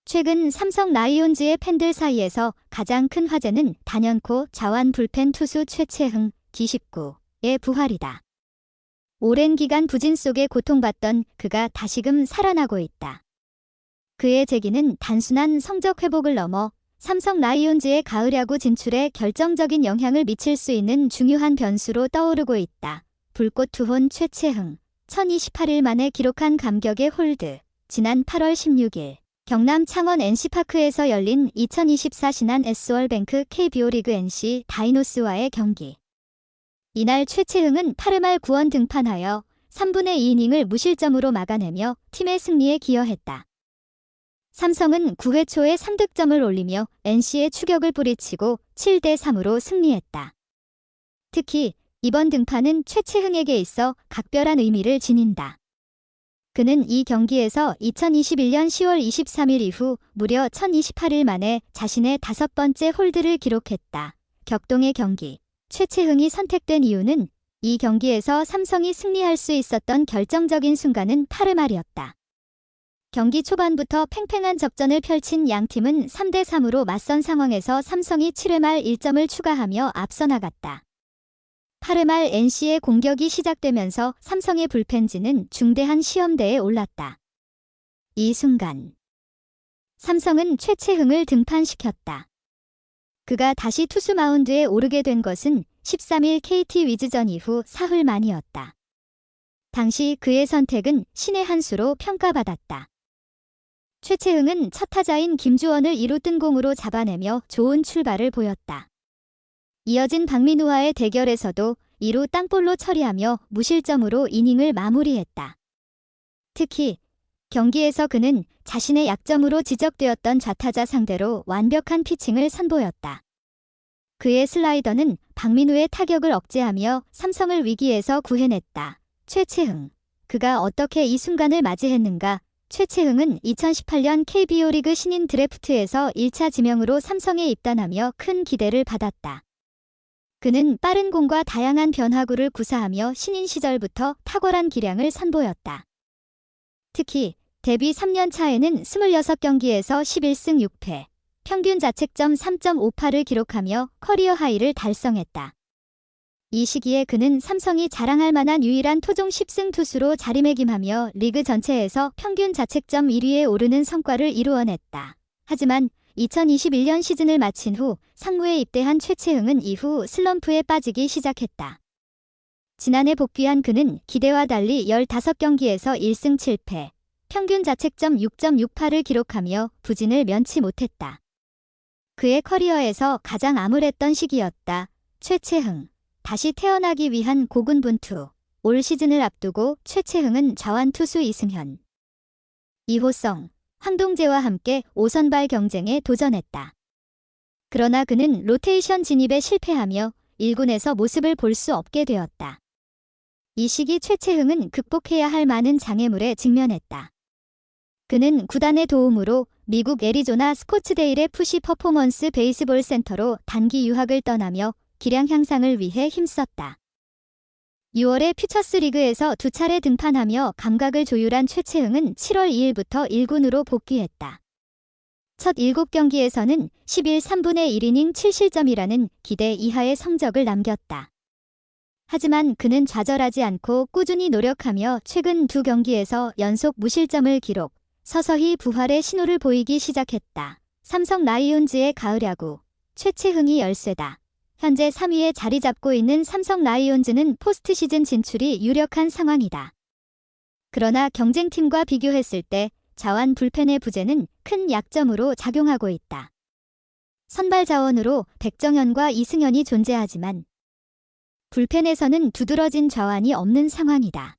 최근 삼성 라이온즈의 팬들 사이에서 가장 큰 화제는 단연코 자완 불펜 투수 최채흥 D19의 부활이다. 오랜 기간 부진 속에 고통받던 그가 다시금 살아나고 있다. 그의 재기는 단순한 성적 회복을 넘어 삼성 라이온즈의 가을 야구 진출에 결정적인 영향을 미칠 수 있는 중요한 변수로 떠오르고 있다. 불꽃 투혼 최채흥 1028일 만에 기록한 감격의 홀드. 지난 8월 16일 경남 창원 NC파크에서 열린 2024 신한 S월뱅크 KBO 리그 NC 다이노스와의 경기. 이날 최채흥은 8회 말 9원 등판하여 3분의 2이닝을 무실점으로 막아내며 팀의 승리에 기여했다. 삼성은 9회 초에 3득점을 올리며 NC의 추격을 뿌리치고 7대3으로 승리했다. 특히 이번 등판은 최채흥에게 있어 각별한 의미를 지닌다. 그는 이 경기에서 2021년 10월 23일 이후 무려 1028일 만에 자신의 5번째 홀드를 기록했다. 격동의 경기. 최채흥이 선택된 이유는 이 경기에서 삼성이 승리할 수 있었던 결정적인 순간은 8회 말이었다. 경기 초반부터 팽팽한 접전을 펼친 양팀은 3대3으로 맞선 상황에서 삼성이 7회 말 1점을 추가하며 앞서 나갔다. 8회 말 NC의 공격이 시작되면서 삼성의 불펜진은 중대한 시험대에 올랐다. 이 순간 삼성은 최채흥을 등판시켰다. 그가 다시 투수 마운드에 오르게 된 것은 13일 KT 위즈전 이후 사흘 만이었다. 당시 그의 선택은 신의 한 수로 평가받았다. 최채흥은 첫 타자인 김주원을 2루 뜬공으로 잡아내며 좋은 출발을 보였다. 이어진 박민우와의 대결에서도 2루 땅볼로 처리하며 무실점으로 이닝을 마무리했다. 특히 경기에서 그는 자신의 약점으로 지적되었던 좌타자 상대로 완벽한 피칭을 선보였다. 그의 슬라이더는 박민우의 타격을 억제하며 삼성을 위기에서 구해냈다. 최채흥. 그가 어떻게 이 순간을 맞이했는가? 최채흥은 2018년 KBO 리그 신인 드래프트에서 1차 지명으로 삼성에 입단하며 큰 기대를 받았다. 그는 빠른 공과 다양한 변화구를 구사하며 신인 시절부터 탁월한 기량을 선보였다. 특히 데뷔 3년 차에는 26경기에서 11승 6패, 평균 자책점 3.58을 기록하며 커리어 하이를 달성했다. 이 시기에 그는 삼성이 자랑할 만한 유일한 토종 10승 투수로 자리매김하며 리그 전체에서 평균 자책점 1위에 오르는 성과를 이루어냈다. 하지만 2021년 시즌을 마친 후 상무에 입대한 최채흥은 이후 슬럼프에 빠지기 시작했다. 지난해 복귀한 그는 기대와 달리 15경기에서 1승 7패, 평균 자책점 6.68을 기록하며 부진을 면치 못했다. 그의 커리어에서 가장 암울했던 시기였다. 최채흥. 다시 태어나기 위한 고군분투. 올 시즌을 앞두고 최채흥은 자완 투수 이승현, 이호성, 황동재와 함께 5선발 경쟁에 도전했다. 그러나 그는 로테이션 진입에 실패하며 1군에서 모습을 볼 수 없게 되었다. 이 시기 최채흥은 극복해야 할 많은 장애물에 직면했다. 그는 구단의 도움으로 미국 애리조나 스코츠데일의 푸시 퍼포먼스 베이스볼 센터로 단기 유학을 떠나며 기량 향상을 위해 힘썼다. 6월에 퓨처스 리그에서 2차례 등판하며 감각을 조율한 최채흥은 7월 2일부터 1군으로 복귀했다. 첫 7경기에서는 11 3분의 1이닝 7실점이라는 기대 이하의 성적을 남겼다. 하지만 그는 좌절하지 않고 꾸준히 노력하며 최근 2경기에서 연속 무실점을 기록, 서서히 부활의 신호를 보이기 시작했다. 삼성 라이온즈의 가을 야구. 최채흥이 열세다. 현재 3위에 자리 잡고 있는 삼성 라이온즈는 포스트 시즌 진출이 유력한 상황이다. 그러나 경쟁팀과 비교했을 때 자완 불펜의 부재는 큰 약점으로 작용하고 있다. 선발 자원으로 백정현과 이승현이 존재하지만 불펜에서는 두드러진 자완이 없는 상황이다.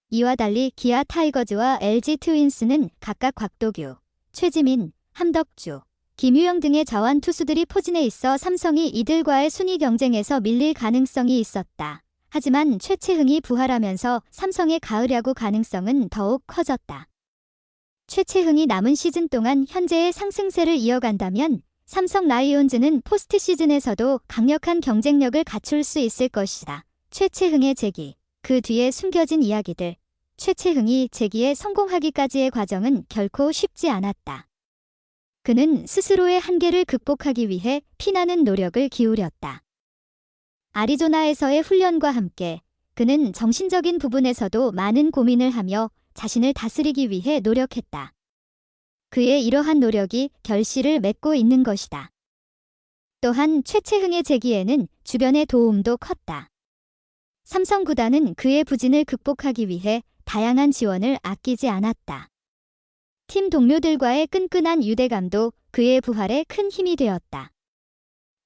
이와 달리 기아 타이거즈와 LG 트윈스는 각각 곽도규, 최지민, 함덕주, 김유영 등의 자완 투수들이 포진해 있어 삼성이 이들과의 순위 경쟁에서 밀릴 가능성이 있었다. 하지만 최채흥이 부활하면서 삼성의 가을 야구 가능성은 더욱 커졌다. 최채흥이 남은 시즌 동안 현재의 상승세를 이어간다면 삼성 라이온즈는 포스트 시즌에서도 강력한 경쟁력을 갖출 수 있을 것이다. 최채흥의 재기. 그 뒤에 숨겨진 이야기들. 최채흥이 재기에 성공하기까지의 과정은 결코 쉽지 않았다. 그는 스스로의 한계를 극복하기 위해 피나는 노력을 기울였다. 아리조나에서의 훈련과 함께 그는 정신적인 부분에서도 많은 고민을 하며 자신을 다스리기 위해 노력했다. 그의 이러한 노력이 결실을 맺고 있는 것이다. 또한 최채흥의 재기에는 주변의 도움도 컸다. 삼성 구단은 그의 부진을 극복하기 위해 다양한 지원을 아끼지 않았다. 팀 동료들과의 끈끈한 유대감도 그의 부활에 큰 힘이 되었다.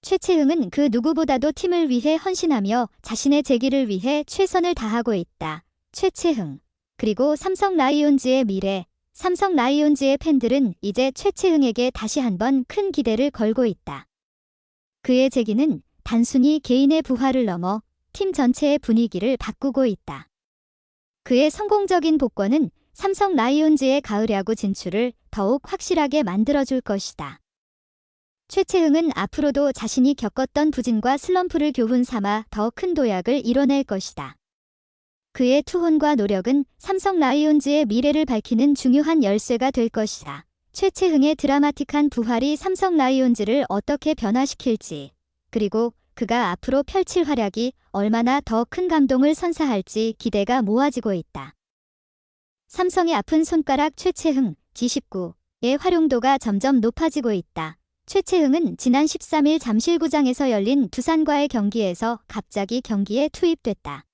최채흥은 그 누구보다도 팀을 위해 헌신하며 자신의 재기를 위해 최선을 다하고 있다. 최채흥. 그리고 삼성 라이온즈의 미래. 삼성 라이온즈의 팬들은 이제 최채흥에게 다시 한번 큰 기대를 걸고 있다. 그의 재기는 단순히 개인의 부활을 넘어 팀 전체의 분위기를 바꾸고 있다. 그의 성공적인 복권은 삼성 라이온즈의 가을 야구 진출을 더욱 확실하게 만들어줄 것이다. 최채흥은 앞으로도 자신이 겪었던 부진과 슬럼프를 교훈 삼아 더 큰 도약을 이뤄낼 것이다. 그의 투혼과 노력은 삼성 라이온즈의 미래를 밝히는 중요한 열쇠가 될 것이다. 최채흥의 드라마틱한 부활이 삼성 라이온즈를 어떻게 변화시킬지, 그리고 그가 앞으로 펼칠 활약이 얼마나 더 큰 감동을 선사할지 기대가 모아지고 있다. 삼성의 아픈 손가락 최채흥, G19의 활용도가 점점 높아지고 있다. 최채흥은 지난 13일 잠실구장에서 열린 두산과의 경기에서 갑자기 경기에 투입됐다.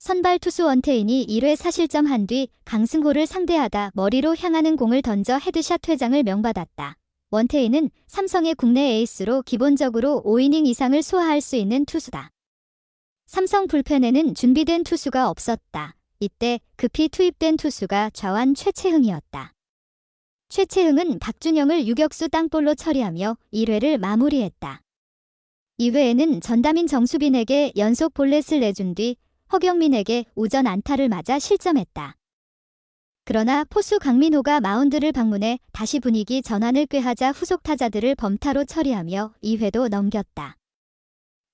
선발 투수 원태인이 1회 사실점한 뒤 강승호를 상대하다 머리로 향하는 공을 던져 헤드샷 퇴장을 명받았다. 원태인은 삼성의 국내 에이스로 기본적으로 5이닝 이상을 소화할 수 있는 투수다. 삼성 불펜에는 준비된 투수가 없었다. 이때 급히 투입된 투수가 좌완 최채흥이었다. 최채흥은 박준영을 유격수 땅볼로 처리하며 1회를 마무리했다. 2회에는 전다민 정수빈에게 연속 볼넷을 내준 뒤 허경민에게 우전 안타를 맞아 실점했다. 그러나 포수 강민호가 마운드를 방문해 다시 분위기 전환을 꾀하자 후속 타자들을 범타로 처리하며 2회도 넘겼다.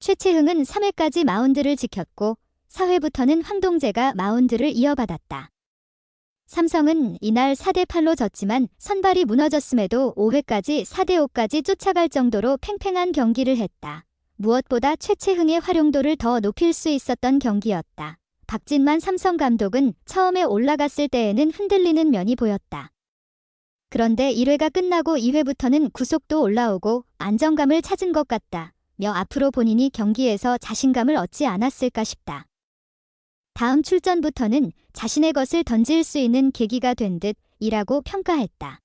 최채흥은 3회까지 마운드를 지켰고 4회부터는 황동재가 마운드를 이어받았다. 삼성은 이날 4대8로 졌지만 선발이 무너졌음에도 5회까지 4대5까지 쫓아갈 정도로 팽팽한 경기를 했다. 무엇보다 최채흥의 활용도를 더 높일 수 있었던 경기였다. 박진만 삼성 감독은 처음에 올라갔을 때에는 흔들리는 면이 보였다. 그런데 1회가 끝나고 2회부터는 구속도 올라오고 안정감을 찾은 것 같다. 며 앞으로 본인이 경기에서 자신감을 얻지 않았을까 싶다. 다음 출전부터는 자신의 것을 던질 수 있는 계기가 된 듯이라고 평가했다.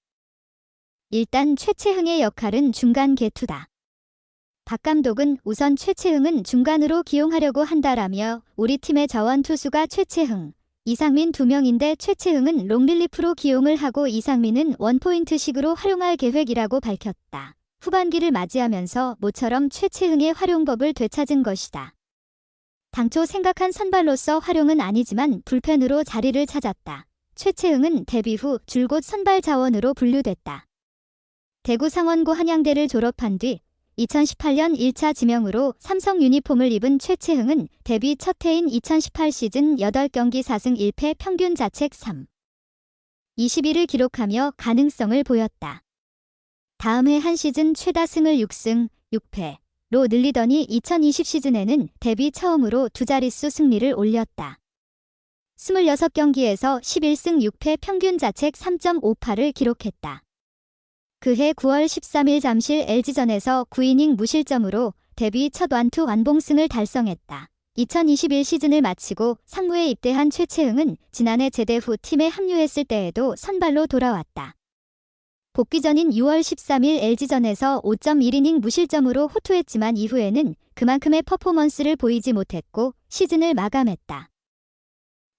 일단 최채흥의 역할은 중간 개투다. 박 감독은 우선 최채흥은 중간으로 기용하려고 한다라며 우리 팀의 자원 투수가 최채흥, 이상민 2명인데 최채흥은 롱릴리프로 기용을 하고 이상민은 원포인트식으로 활용할 계획이라고 밝혔다. 후반기를 맞이하면서 모처럼 최채흥의 활용법을 되찾은 것이다. 당초 생각한 선발로서 활용은 아니지만 불펜으로 자리를 찾았다. 최채흥은 데뷔 후 줄곧 선발 자원으로 분류됐다. 대구 상원고 한양대를 졸업한 뒤 2018년 1차 지명으로 삼성 유니폼을 입은 최채흥은 데뷔 첫 해인 2018 시즌 8경기 4승 1패 평균 자책 3. 21을 기록하며 가능성을 보였다. 다음 해 한 시즌 최다 승을 6승 6패로 늘리더니 2020 시즌에는 데뷔 처음으로 두 자릿수 승리를 올렸다. 26경기에서 11승 6패 평균 자책 3.58을 기록했다. 그해 9월 13일 잠실 LG전에서 9이닝 무실점으로 데뷔 첫 완투 완봉승을 달성했다. 2021 시즌을 마치고 상무에 입대한 최채흥은 지난해 제대 후 팀에 합류했을 때에도 선발로 돌아왔다. 복귀 전인 6월 13일 LG전에서 5.1이닝 무실점으로 호투했지만 이후에는 그만큼의 퍼포먼스를 보이지 못했고 시즌을 마감했다.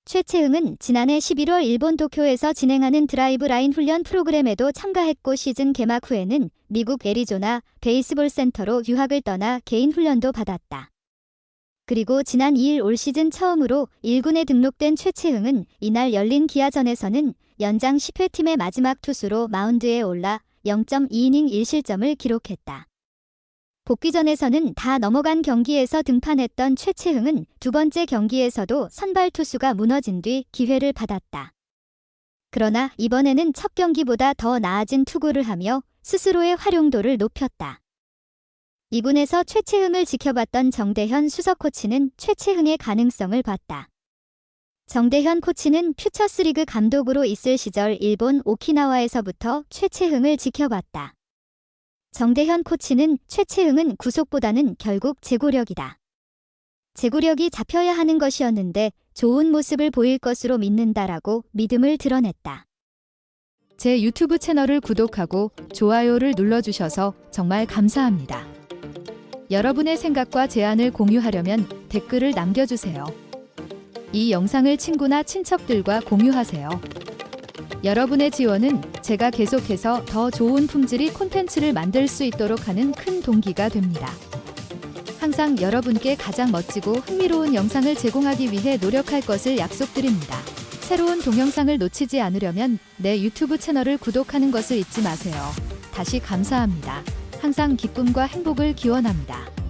최채흥은 지난해 11월 일본 도쿄에서 진행하는 드라이브 라인 훈련 프로그램에도 참가했고 시즌 개막 후에는 미국 애리조나 베이스볼 센터로 유학을 떠나 개인 훈련도 받았다. 그리고 지난 2일 올 시즌 처음으로 1군에 등록된 최채흥은 이날 열린 기아전에서는 연장 10회 팀의 마지막 투수로 마운드에 올라 0.2이닝 1실점을 기록했다. 복귀전에서는 다 넘어간 경기에서 등판했던 최채흥은 두 번째 경기에서도 선발 투수가 무너진 뒤 기회를 받았다. 그러나 이번에는 첫 경기보다 더 나아진 투구를 하며 스스로의 활용도를 높였다. 2군에서 최채흥을 지켜봤던 정대현 수석 코치는 최채흥의 가능성을 봤다. 정대현 코치는 퓨처스리그 감독으로 있을 시절 일본 오키나와에서부터 최채흥을 지켜봤다. 정대현 코치는 최채흥은 구속보다는 결국 제구력이다. 제구력이 잡혀야 하는 것이었는데 좋은 모습을 보일 것으로 믿는다라고 믿음을 드러냈다. 제 유튜브 채널을 구독하고 좋아요를 눌러주셔서 정말 감사합니다. 여러분의 생각과 제안을 공유하려면 댓글을 남겨주세요. 이 영상을 친구나 친척들과 공유하세요. 여러분의 지원은 제가 계속해서 더 좋은 품질의 콘텐츠를 만들 수 있도록 하는 큰 동기가 됩니다. 항상 여러분께 가장 멋지고 흥미로운 영상을 제공하기 위해 노력할 것을 약속드립니다. 새로운 동영상을 놓치지 않으려면 내 유튜브 채널을 구독하는 것을 잊지 마세요. 다시 감사합니다. 항상 기쁨과 행복을 기원합니다.